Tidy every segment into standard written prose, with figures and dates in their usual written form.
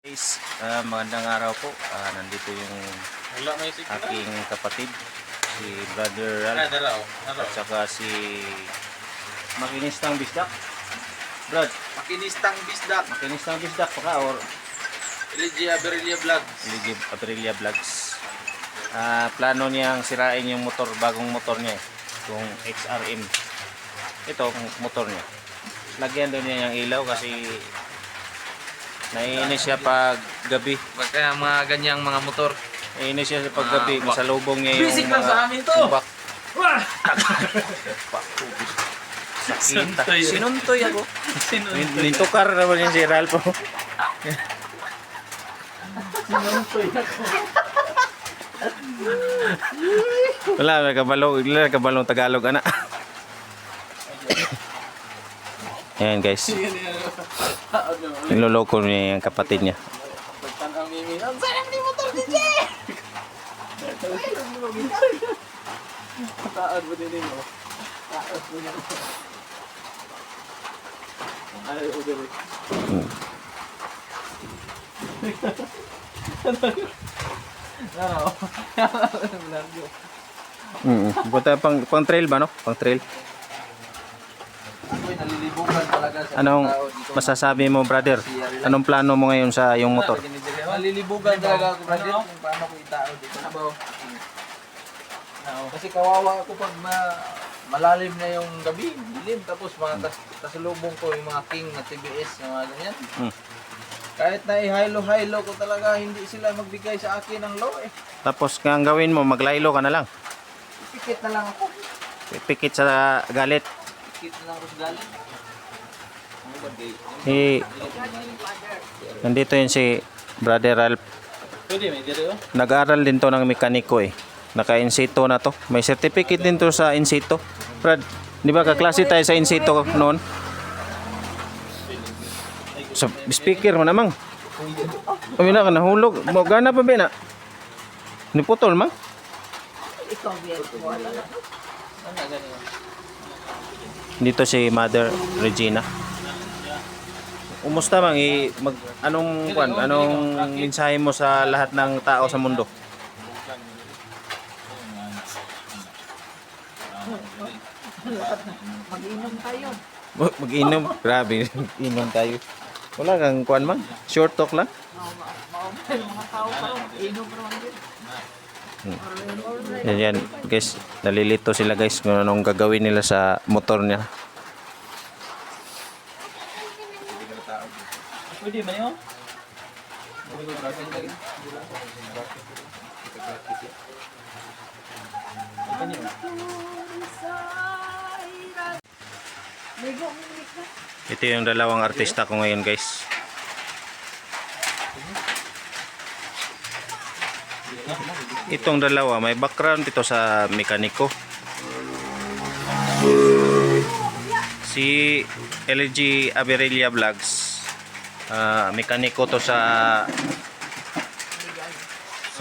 Guys, magandang araw po. Nandito yung aking kapatid, si Brother Ralph, at saka si Makinistang Bisdak. Brad, Makinistang Bisdak. Makinistang Bisdak pa ka or Elijah Aberelia Vlogs. Elijah Aprilia Vlogs. Plano niyang sirain yung motor, bagong motor niya, yung XRM. Ito, motor niya. Lagyan doon niya yung ilaw kasi naiinis siya pag gabi. Kaya mga ganyang mga motor. Naiinis siya pag gabi. Masalubong niya yung Basic lang sa amin to. Bak. Sakita. Sinuntoy ako. Nintukar naman yung si Ralph. Sinuntoy ako. Wala, may kabalong Tagalog, anak. Ayan guys. Niloloko niya yung kapatid niya. Ang sarap ni motor DJ! Taon mo din mo. Taon mo din mo. Ano yung ugali? Buta pang trail ba, no? Pang trail. Nalilibugan talaga sa Anong masasabi mo, brother? Anong plano mo ngayon sa yung motor? Nalilibugan talaga ako, brother, kung paano ko itao dito. Kasi kawawa ako pag malalim na yung gabi, dilim, tapos kasalubong ko yung mga king na TBS, yung mga ganyan. Kahit na i-hilo-hilo ko talaga, hindi sila magbigay sa akin ng law eh. Tapos ang gawin mo, maglaylo ka na lang. Pikit na lang ako. Pikit sa galit. Pikit na lang ako sa galit. Nandito yun si Brother Ralph. Pwede, may dire. Nag-aral din to ng mekaniko eh. Naka-insito na to. May certificate din to sa insito. Brad, di ba kaklase tayo sa insito noon? Sa speaker mo namang. O yun na ka nahulog. Gana pa ba na? Niputol mang? Dito si Mother Regina. Umusta mang anong mensahe mo sa lahat ng tao sa mundo? Mag-inom tayo. Mag-inom, grabe, inom tayo. Wala kang kuan mang, short talk lang. Mga tao pa rin. Inom naman din. Yan guys, nalilito sila guys kung anong gagawin nila sa motor niya. Pwede ba yun? Ito yung dalawang artista ko ngayon guys. Itong dalawa may background ito sa mekaniko. Si LG Aberelia Vlogs, mekaniko to sa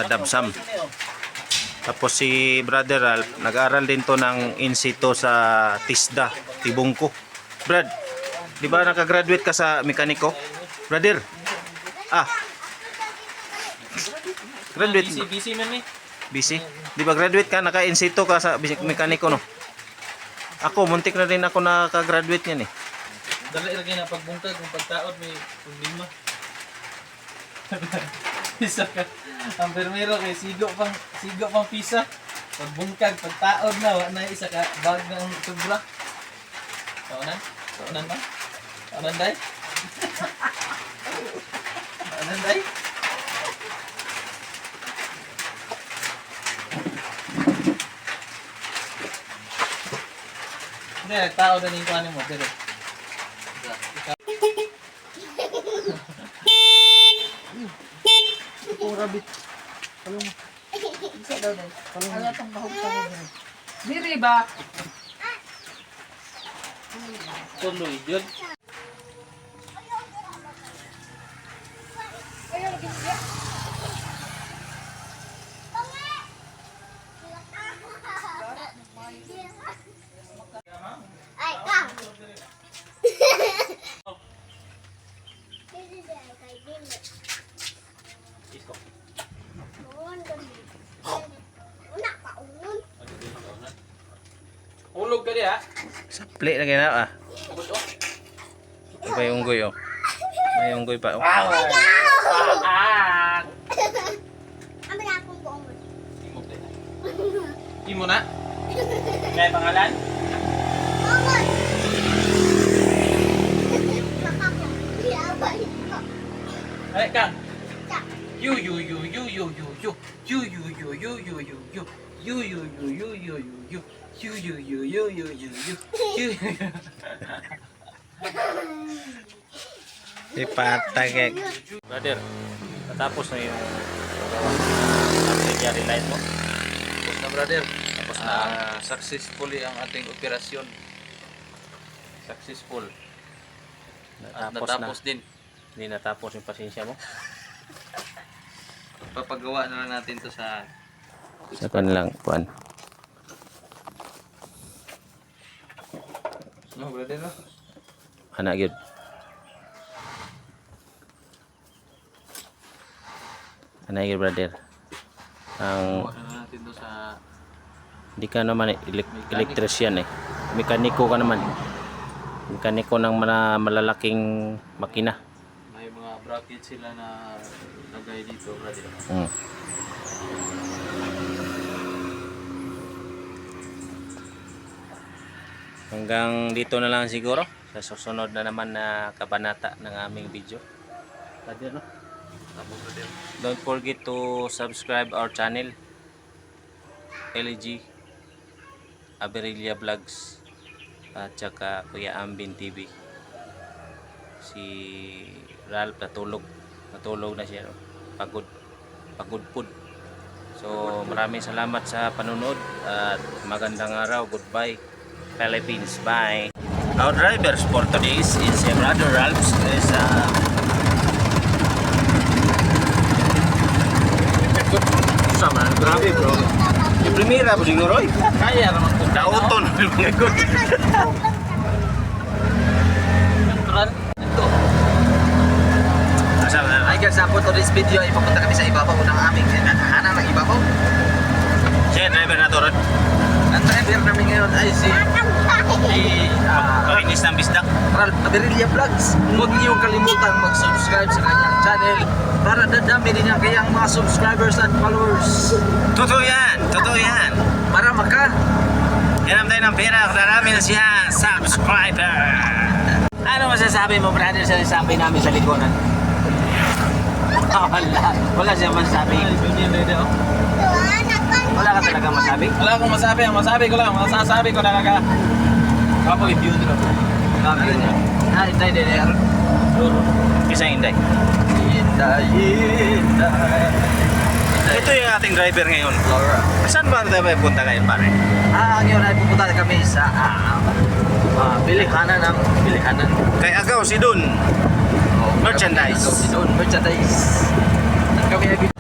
Dabsam. Tapos si Brother Ralph, nag-aral din to ng insito sa TISDA, Tibungko. Brad, di ba nakagraduate ka sa mekaniko? Brother? Graduate. Busy man eh. Busy? Di ba graduate ka? Naka-insito ka sa mekaniko, no? Ako, muntik na rin ako nakagraduate niyan eh. Dali lagi na pagbungkag kung pagtaod may problema. Isa ka. Ang permero kay sigo pang pisa. Pagbungkag, pagtaod na, wala na isa ka bag ng sobra. Taonan? Taonan ba? Taonan day? Taonan day? Hindi, nagtao na yung kanin mo. Dito. Ito, rabbit. Talong. Isa daw din. Ano itong bahog sa rin? Diri ba? Tuloy, yun. Ay, kang! Play na kaya ah. May unggoy oh. May unggoy pa oh. Ang na akong buong mo. Imo na. May pangalan? Buong Makako. Iabay ko. Ay, Kang. Ka. You. You. Ipatagek. Brother, natapos na yung nangyari light mo. Tapos na, brother. Tapos na. Successfully ang ating operasyon. Successful. At natapos din. Hindi natapos yung pasensya mo. Papagawa na lang natin to sa Sa kanilang kuan. no, brother. No? Anak gyud. Anak gyud brother. Ang Gawa na natin to sa di ka naman electrician eh. Mekaniko ka naman. Mekaniko ng mga malalaking makina. may mga bracket sila na lagay dito, brother. Mm. Hanggang dito na lang siguro sa susunod na naman na kabanata ng aming video. Brother, no? Tapos, brother. Don't forget to subscribe our channel LG Aberelia Vlogs at saka Kuya Ambin TV. Si Ralph natulog na siya, no? pagod pud. So maraming salamat sa panonood at magandang araw. Goodbye Philippines, bye. Our drivers for today is Brother Ralph's is sama, grabe bro. Yung primera po siguro eh. Kaya naman ko. Nauton. Natural. Ito. Asal na. Ay guys, for today's video ay papunta kami sa ibabaw ng aming hanang ng ibabaw. Siya, driver na to, Rod. Ang driver namin ngayon ay si Pakinis ng bisdak. Ralph Aberelia Vlogs. Huwag niyong kalimutan mag-subscribe sa kanyang channel para dadami din ang kanyang mga subscribers and followers. Totoo yan. Totoo yan. Para Ganam tayo ng pera. Darami na siya subscriber. Ano masasabi mo, brother, sa sabi namin sa likuran? Wala siya masasabi. Wala ka talaga masabi? Wala akong masabi. Ang masabi ko lang. Masasabi ko talaga. Kapo i-view din ako. Hinday, Isa hinday. Hinday. Ito yung ating driver ngayon. Laura. Saan ba tayo punta ngayon, pare? Ngayon ay pupunta kami sa bilihanan. Kay Agaw, si Dun. Merchandise. Merchandise. Kami ay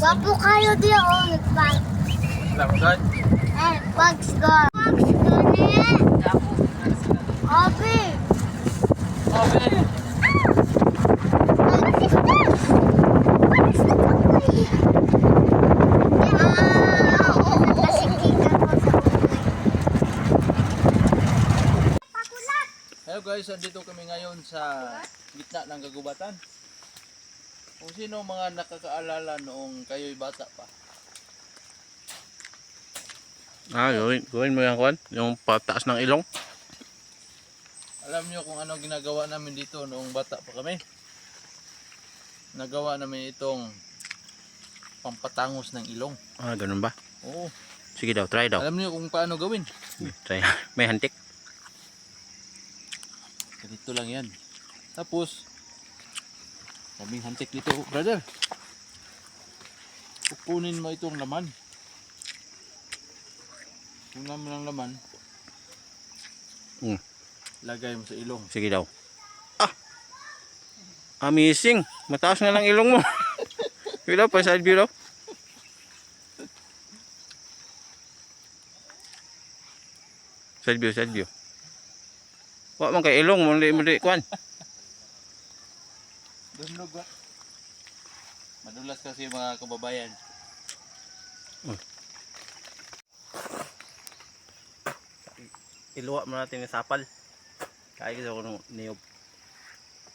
Wapo kayo diyo o nagpag. Lamutan. Bugs go. Bugs go niya. Obi. Okay. Hello guys, andito kami ngayon sa gitna ng kagubatan. Kung sino mga nakakaalala noong kayo'y bata pa. Gawin mo yan, Kwan. Yung pataas ng ilong. Alam nyo kung ano ginagawa namin dito noong bata pa kami? Nagawa namin itong pampatangos ng ilong. Ganun ba? Oo. Sige daw, try daw. Alam niyo kung paano gawin? Try. May hantik. Ganito lang yan. Tapos, kaming hantik dito, brother. Kukunin mo itong laman. Yung laman ng laman, lagay mo sa ilong. Sige daw. Amazing. Mataas na lang ilong mo. Sige daw, pa side view daw. Side view, side view. Wa man kay ilong mo di kuan. Dundog ba? Madulas kasi yung mga kababayan. Iluwa mo natin yung sapal. Kaya kasi ako niyog.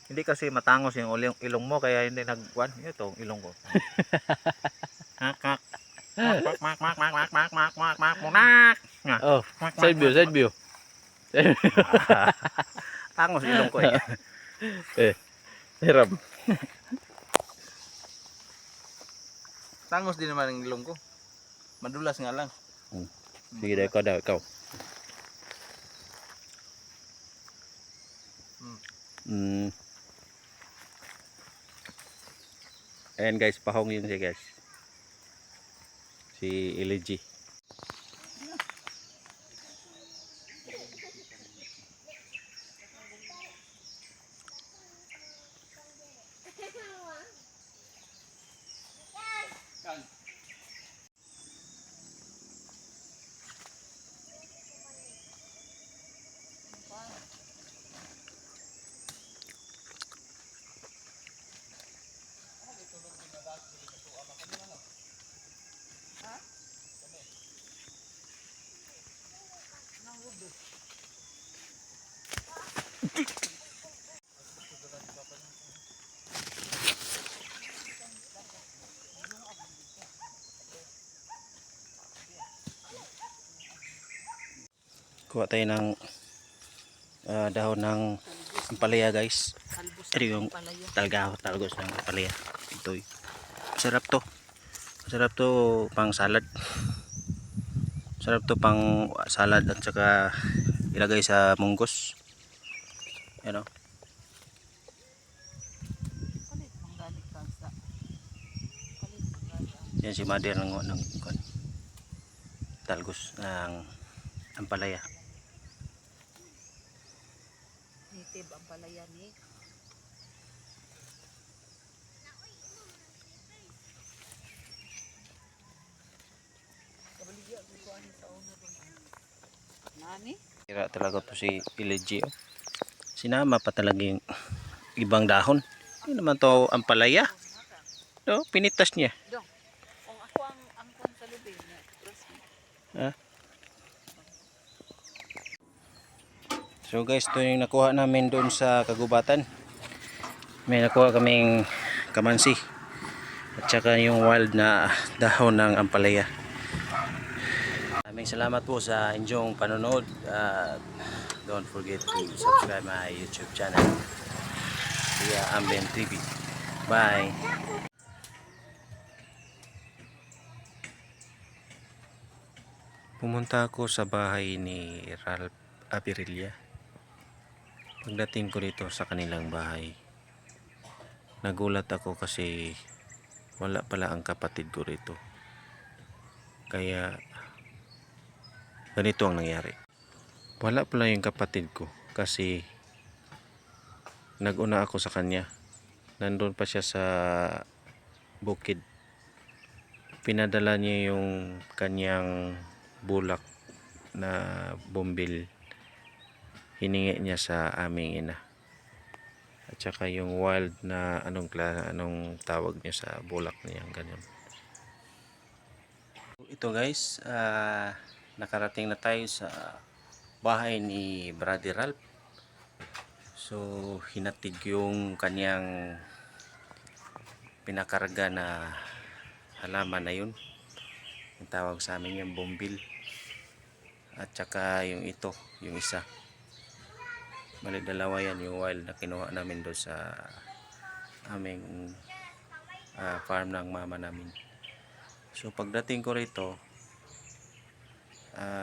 Hindi kasi matangos yung ilong mo kaya hindi nagkuan. Ito ilong ko. Hak hak. Mak mak mak mak mak mak mak mak mak. Oh, side view, side view. Tangos ilong ko eh. Hirap. Tangos din naman ang ilong ko. Madulas nga lang. Sige daw ikaw daw ikaw. Ayan guys, pahong yun siya guys. Si Iliji. Kuha tayo ng dahon ng ampalaya guys. Ito yung talgos ng ampalaya. Ito masarap to. Masarap to pang salad. Masarap to pang salad at saka ilagay sa munggos. Yan o. Yan si mother ng talgos ng ampalaya. Native ang palaya ni. Nani? Kira talaga to si Iliji. Oh. Sinama pa talaga yung ibang dahon. Hindi naman to ampalaya. No, pinitas niya. Dong. Kung ako ang sa lubin niya. Ha? So guys, ito yung nakuha namin doon sa kagubatan. May nakuha kaming kamansi at saka yung wild na dahon ng ampalaya. Maraming salamat po sa inyong panonood. Don't forget to subscribe my YouTube channel via Ambien TV. Bye! Pumunta ako sa bahay ni Ralph Abirelia. Pagdating ko dito sa kanilang bahay, nagulat ako kasi wala pala ang kapatid ko rito. Kaya ganito ang nangyari. Wala pala yung kapatid ko kasi naguna ako sa kanya. Nandun pa siya sa bukid. Pinadala niya yung kanyang bulak na bumbil. Hiningi niya sa aming ina. At saka yung wild na anong tawag niya sa bulak niya, ganyan. Ito guys, nakarating na tayo sa bahay ni Brother Ralph. So hinatig yung kanyang pinakarga na halaman na yun. Yung tawag sa amin yung bumbil. At saka yung ito, yung isa. Bali dalawa yan yung wild na kinuha namin doon sa aming farm ng mama namin. So pagdating ko rito,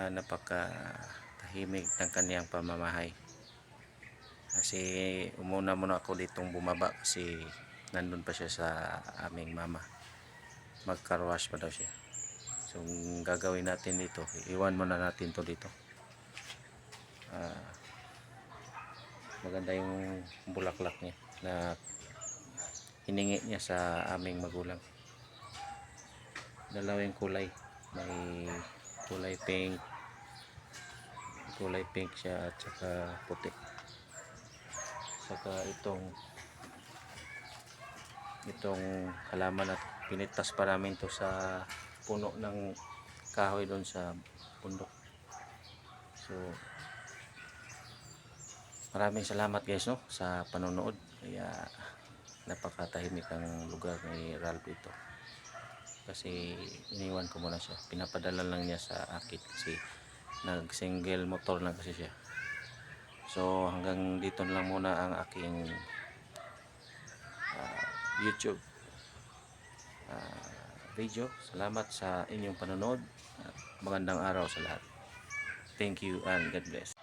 napaka tahimik ng kanyang pamamahay. Kasi muna ako ditong bumaba kasi nandun pa siya sa aming mama. Mag-carwash pa daw siya. So gagawin natin dito, iwan muna natin to dito. Maganda yung bulaklak niya na hiningi niya sa aming magulang. Dalawang kulay, may kulay pink kulay pink siya at saka puti. Saka itong halaman at pinitas pa namin to sa puno ng kahoy doon sa bundok. So maraming salamat guys no sa panonood. Kaya napakatahimik ang lugar ni Ralph ito. Kasi iniwan ko muna siya. Pinapadala lang niya sa akin kasi nag single motor na kasi siya. So hanggang dito na lang muna ang aking YouTube video. Salamat sa inyong panonood at magandang araw sa lahat. Thank you and God bless.